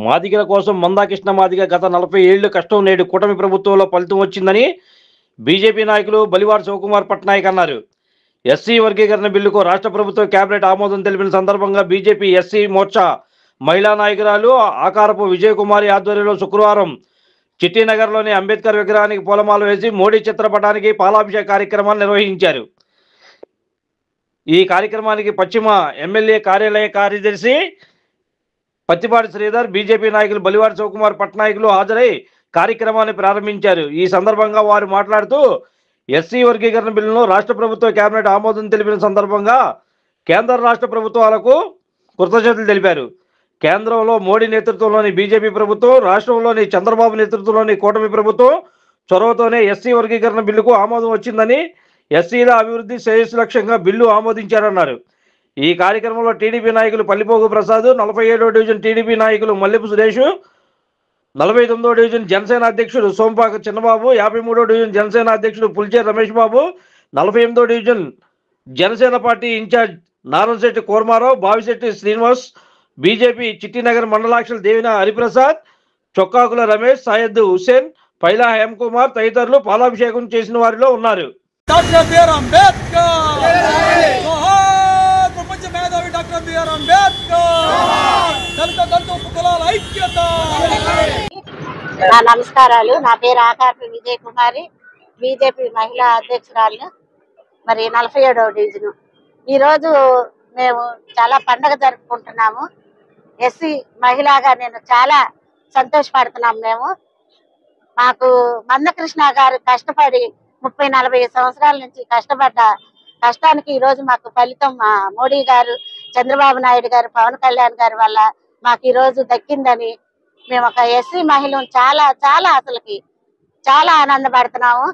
మాదిగల కోసం మందాకృష్ణ మాదిగ గత 40 ఏళ్లు కష్టం నేడు కూటమి ప్రభుత్వంలో ఫలితం వచ్చిందని బీజేపీ నాయకులు బలివార్ శివకుమార్ పట్నాయక్ అన్నారు. ఎస్సీ వర్గీకరణ బిల్లుకు రాష్ట్ర ప్రభుత్వం కేబినెట్ ఆమోదం తెలిపిన సందర్భంగా బీజేపీ ఎస్సీ మోర్చా మహిళా నాయకురాలు ఆకారపు విజయకుమారి ఆధ్వర్యంలో శుక్రవారం చిట్టినగర్లోని అంబేద్కర్ విగ్రహానికి పూలమాల వేసి మోడీ చిత్రపటానికి పాలాభిషేక కార్యక్రమాన్ని నిర్వహించారు. ఈ కార్యక్రమానికి పశ్చిమ ఎమ్మెల్యే కార్యాలయ కార్యదర్శి పత్తిపాటి శ్రీధర్, బీజేపీ నాయకులు బలివార్ శివకుమార్ పట్నాయకులు హాజరై కార్యక్రమాన్ని ప్రారంభించారు. ఈ సందర్భంగా వారు మాట్లాడుతూ ఎస్సీ వర్గీకరణ బిల్లును రాష్ట్ర ప్రభుత్వ కేబినెట్ ఆమోదం తెలిపిన సందర్భంగా కేంద్ర రాష్ట్ర ప్రభుత్వాలకు కృతజ్ఞతలు తెలిపారు. కేంద్రంలో మోడీ నేతృత్వంలోని బీజేపీ ప్రభుత్వం, రాష్ట్రంలోని చంద్రబాబు నేతృత్వంలోని కూటమి ప్రభుత్వం చొరవతోనే ఎస్సీ వర్గీకరణ బిల్లుకు ఆమోదం వచ్చిందని, ఎస్సీల అభివృద్ధి శ్రేయస్సు లక్ష్యంగా బిల్లు ఆమోదించారన్నారు. ఈ కార్యక్రమంలో టీడీపీ నాయకులు పల్లిపోగు ప్రసాద్, 47వ డివిజన్ టీడీపీ నాయకులు మల్లెపు సురేష్, 49వ డివిజన్ జనసేన అధ్యక్షుడు సోంపాక చిన్నబాబు, 53వ డివిజన్ జనసేన అధ్యక్షుడు పుల్చేర్ రమేష్ బాబు, 48వ division Janasena party incharge Naramsetti Kormarao, Bavisetti Srinivas, BJP Chittinagar మండలాక్షులు దేవిన హరిప్రసాద్, చొక్కాకుల రమేష్, సయ్యద్ హుసేన్, పైలా హేమకుమార్ తదితరులు పాలాభిషేకం చేసిన వారిలో ఉన్నారు. నమస్కారాలు. నా పేరు ఆకారపు విజయకుమారి, బీజేపీ మహిళా అధ్యక్షురాలు, మరి 47వ డివిజన్. ఈరోజు మేము చాలా పండగ జరుపుకుంటున్నాము. ఎస్సీ మహిళగా నేను చాలా సంతోషపడుతున్నాము. మాకు మందకృష్ణ గారు కష్టపడి 30-40 సంవత్సరాల నుంచి కష్టపడ్డ కష్టానికి ఈరోజు మాకు ఫలితం మోడీ గారు, చంద్రబాబు నాయుడు గారు, పవన్ కళ్యాణ్ గారి వల్ల మాకు ఈరోజు దక్కిందని మేము ఒక ఎస్సీ మహిళను అసలుకి చాలా ఆనందపడుతున్నాము.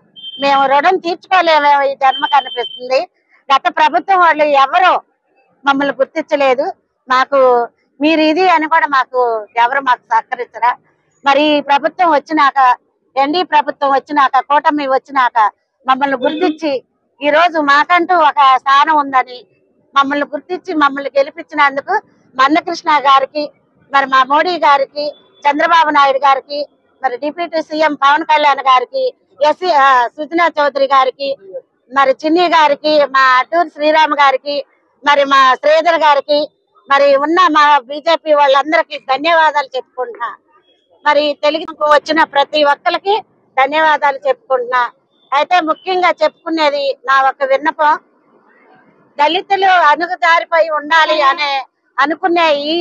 మేము రుణం తీర్చుకోలేమేమో ఈ జన్మకు అనిపిస్తుంది. గత ప్రభుత్వం వాళ్ళు ఎవరో మమ్మల్ని గుర్తించలేదు. మాకు మీరు ఇది అని కూడా ఎవరు మాకు సహకరించరా. మరి ఈ ప్రభుత్వం వచ్చినాక, ఎన్డీ ప్రభుత్వం వచ్చినాక, కూటమి వచ్చినాక మమ్మల్ని గుర్తించి ఈ రోజు మాకంటూ ఒక స్థానం ఉందని మమ్మల్ని గుర్తించి మమ్మల్ని గెలిపించినందుకు మందకృష్ణ గారికి, మరి మా మోడీ గారికి, చంద్రబాబు నాయుడు గారికి, మరి డిప్యూటీ సీఎం పవన్ కళ్యాణ్ గారికి, ఎస్సీ సుజనా చౌదరి గారికి, మరి చిన్ని గారికి, మా అటూరు శ్రీరామ్ గారికి, మరి మా శ్రీధర్ గారికి, మరి ఉన్న మా బీజేపీ వాళ్ళందరికీ ధన్యవాదాలు చెప్పుకుంటున్నా. మరి తెలుగుకు వచ్చిన ప్రతి ఒక్కరికి ధన్యవాదాలు చెప్పుకుంటున్నా. అయితే ముఖ్యంగా చెప్పుకునేది నా ఒక విన్నపం, దళితులు అనుగుదారిపై ఉండాలి అనుకునే ఈ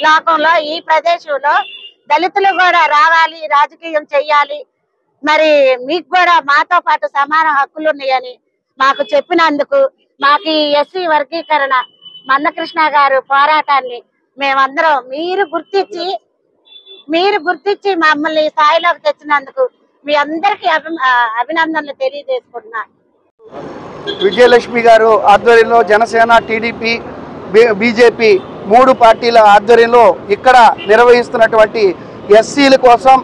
లోకంలో, ఈ ప్రదేశంలో దళితులు కూడా రావాలి, రాజకీయం చెయ్యాలి, మరి మీకు కూడా మాతో పాటు సమాన హక్కులు ఉన్నాయని మాకు చెప్పినందుకు, మాకు ఈ ఎస్సీ వర్గీకరణ మందకృష్ణ గారు పోరాటాన్ని మేమందరం మీరు గుర్తించి మమ్మల్ని స్థాయిలోకి తెచ్చినందుకు మీ అందరికీ అభినందనలు తెలియజేసుకుంటున్నా. విజయలక్ష్మి గారు ఆధ్వర్యంలో జనసేన, టీడీపీ, బీజేపీ 3 పార్టీల ఆధ్వర్యంలో ఇక్కడ నిర్వహిస్తున్నటువంటి ఎస్సీల కోసం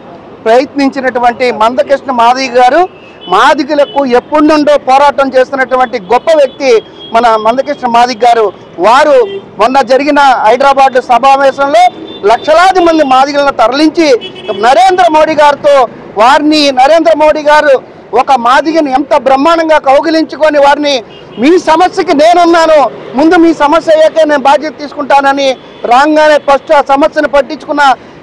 ప్రయత్నించినటువంటి మందకృష్ణ మాదిగ గారు, మాదిగలకు ఎప్పటి నుండో పోరాటం చేస్తున్నటువంటి గొప్ప వ్యక్తి మన మందకృష్ణ మాదిగ గారు. వారు మొన్న జరిగిన హైదరాబాద్ సమావేశంలో లక్షలాది మంది మాదిగలను తరలించి నరేంద్ర మోడీ గారు ఒక మాదిగని ఎంత బ్రహ్మాండంగా కౌగిలించుకొని వారిని, మీ సమస్యకి నేనున్నాను, ముందు మీ సమస్య అయ్యాకే నేను బాధ్యత తీసుకుంటానని రాగానే ఫస్ట్ ఆ సమస్యను పట్టించుకున్న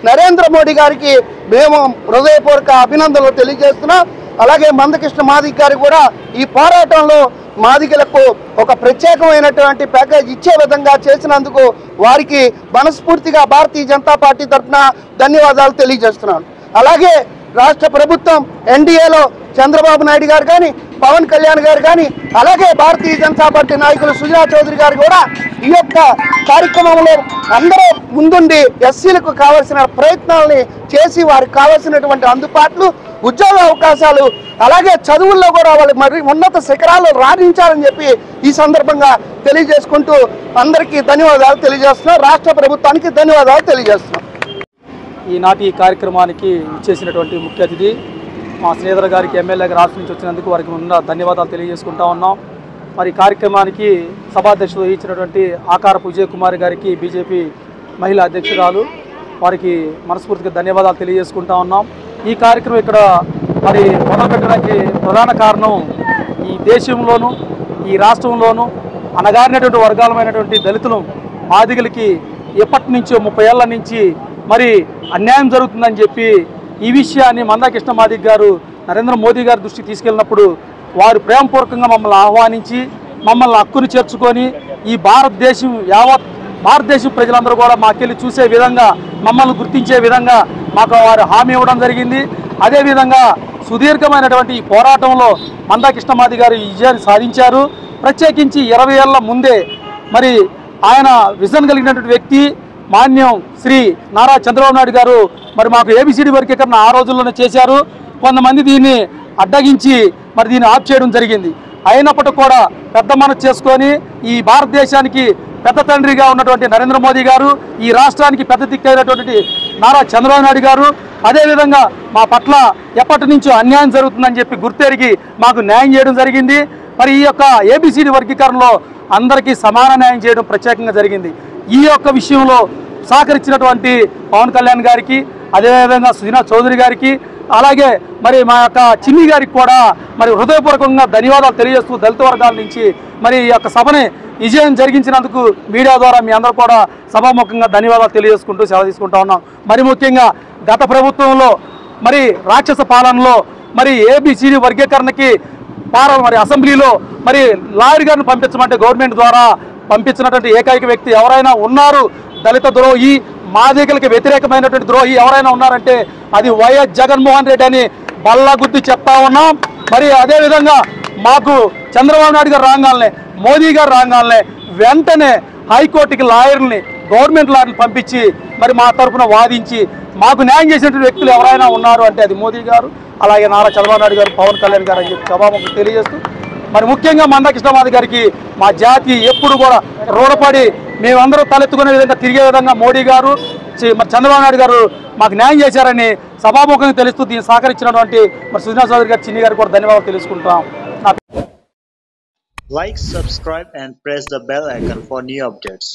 నరేంద్ర మోడీ గారికి మేము హృదయపూర్వక అభినందనలు తెలియజేస్తున్నాం. అలాగే మందకృష్ణ మాదిగ గారు కూడా ఈ పోరాటంలో మాదిగలకు ఒక ప్రత్యేకమైనటువంటి ప్యాకేజ్ ఇచ్చే విధంగా చేసినందుకు వారికి మనస్ఫూర్తిగా భారతీయ జనతా పార్టీ తరఫున ధన్యవాదాలు తెలియజేస్తున్నాను. అలాగే రాష్ట్ర ప్రభుత్వం ఎన్డీఏలో చంద్రబాబు నాయుడు గారు కానీ, పవన్ కళ్యాణ్ గారు కానీ, అలాగే భారతీయ జనతా పార్టీ నాయకులు సుజనా చౌదరి గారు కూడా ఈ యొక్క కార్యక్రమంలో అందరూ ముందుండి ఎస్సీలకు కావాల్సిన ప్రయత్నాలని చేసి వారికి కావాల్సినటువంటి అందుబాట్లు, ఉద్యోగ అవకాశాలు, అలాగే చదువుల్లో కూడా వాళ్ళు మరి ఉన్నత శిఖరాలు రాణించాలని చెప్పి ఈ సందర్భంగా తెలియజేసుకుంటూ అందరికీ ధన్యవాదాలు తెలియజేస్తున్నాం. రాష్ట్ర ప్రభుత్వానికి ధన్యవాదాలు తెలియజేస్తున్నాం. ఈనాటి ఈ కార్యక్రమానికి ఇచ్చేసినటువంటి ముఖ్య అతిథి మా శ్రీధర్ గారికి, ఎమ్మెల్యేగా రాష్ట్రం నుంచి వచ్చినందుకు వారికి ఉన్న ధన్యవాదాలు తెలియజేసుకుంటా ఉన్నాం. మరి కార్యక్రమానికి సభాధ్యక్షులు ఇచ్చినటువంటి ఆకారపు విజయకుమారి గారికి, బీజేపీ మహిళా అధ్యక్షురాలు, వారికి మనస్ఫూర్తిగా ధన్యవాదాలు తెలియజేసుకుంటా ఉన్నాం. ఈ కార్యక్రమం ఇక్కడ మరి మొదలుపెట్టడానికి ప్రధాన కారణం ఈ దేశంలోనూ ఈ రాష్ట్రంలోనూ అణగారినటువంటి వర్గాలమైనటువంటి దళితులు మాదిగలకి ఎప్పటి నుంచో 30 ఏళ్ల నుంచి మరి అన్యాయం జరుగుతుందని చెప్పి ఈ విషయాన్ని మందాకృష్ణ మాదిగ గారు నరేంద్ర మోదీ గారి దృష్టికి తీసుకెళ్ళినప్పుడు వారు ప్రేమపూర్వకంగా మమ్మల్ని ఆహ్వానించి మమ్మల్ని హక్కును చేర్చుకొని ఈ భారతదేశం ప్రజలందరూ కూడా మాకెళ్ళి చూసే విధంగా మమ్మల్ని గుర్తించే విధంగా మాకు వారు హామీ ఇవ్వడం జరిగింది. అదేవిధంగా సుదీర్ఘమైనటువంటి ఈ పోరాటంలో మందాకృష్ణ మాదిగ గారు ఈ విజయాన్ని సాధించారు. ప్రత్యేకించి 20 ఏళ్ల ముందే మరి ఆయన విజన్ కలిగినటువంటి వ్యక్తి మాన్యం శ్రీ నారా చంద్రబాబు నాయుడు గారు మరి మాకు ఏబిసిడి వర్గీకరణ ఆ రోజుల్లోనే చేశారు. కొంతమంది దీన్ని అడ్డగించి మరి దీన్ని ఆఫ్ చేయడం జరిగింది. అయినప్పటికీ కూడా పెద్ద మనసు చేసుకొని ఈ భారతదేశానికి పెద్ద తండ్రిగా ఉన్నటువంటి నరేంద్ర మోదీ గారు, ఈ రాష్ట్రానికి పెద్ద దిక్కైనటువంటి నారా చంద్రబాబు నాయుడు గారు అదేవిధంగా మా పట్ల ఎప్పటి నుంచో అన్యాయం జరుగుతుందని చెప్పి గుర్తెరిగి మాకు న్యాయం చేయడం జరిగింది. మరి ఈ యొక్క ఏబిసిడి వర్గీకరణలో అందరికీ సమాన న్యాయం చేయడం ప్రత్యేకంగా జరిగింది. ఈ యొక్క విషయంలో సహకరించినటువంటి పవన్ కళ్యాణ్ గారికి, అదేవిధంగా సుజనా చౌదరి గారికి, అలాగే మరి మా యొక్క చిన్ని గారికి కూడా మరి హృదయపూర్వకంగా ధన్యవాదాలు తెలియజేస్తూ దళిత వర్గాల నుంచి మరి ఈ యొక్క సభని విజయం జరిగించినందుకు మీడియా ద్వారా మీ అందరూ కూడా సభాముఖంగా ధన్యవాదాలు తెలియజేసుకుంటూ సెలవు తీసుకుంటా ఉన్నాం. మరి ముఖ్యంగా గత ప్రభుత్వంలో మరి రాక్షస పాలనలో మరి ఏబిసిడి వర్గీకరణకి మరి అసెంబ్లీలో మరి లాయర్ గారిని పంపించమంటే గవర్నమెంట్ ద్వారా పంపించినటువంటి ఏకైక వ్యక్తి ఎవరైనా ఉన్నారు దళిత ద్రోహి, మాదిగలకి వ్యతిరేకమైనటువంటి ద్రోహి ఎవరైనా ఉన్నారంటే అది వైఎస్ జగన్మోహన్ రెడ్డి అని బల్లగుద్ది చెప్తా ఉన్నాం. మరి అదేవిధంగా మాకు చంద్రబాబు నాయుడు గారు రాగానే, మోదీ గారు రాగానే వెంటనే హైకోర్టుకి లాయర్ని, గవర్నమెంట్ లాయర్ని పంపించి మరి మా తరఫున వాదించి మాకు న్యాయం చేసినటువంటి వ్యక్తులు ఎవరైనా ఉన్నారు అంటే అది మోదీ గారు, అలాగే నారా చంద్రబాబు నాయుడు గారు, పవన్ కళ్యాణ్ గారు అని చెప్పి సభాముఖం తెలియజేస్తూ మరి ముఖ్యంగా మందాకృష్ణ మాదిగ గారికి మా జాతి ఎప్పుడు కూడా రుణపడి మేమందరూ తలెత్తుకునే విధంగా తిరిగే విధంగా మోడీ గారు, మరి చంద్రబాబు నాయుడు గారు మాకు న్యాయం చేశారని సభాముఖంగా తెలుస్తూ దీన్ని సహకరించినటువంటి మరి సుజనా చౌదరి గారు, చిన్ని గారికి కూడా ధన్యవాదాలు తెలుసుకుంటాం. Like, subscribe and press the bell icon for new updates.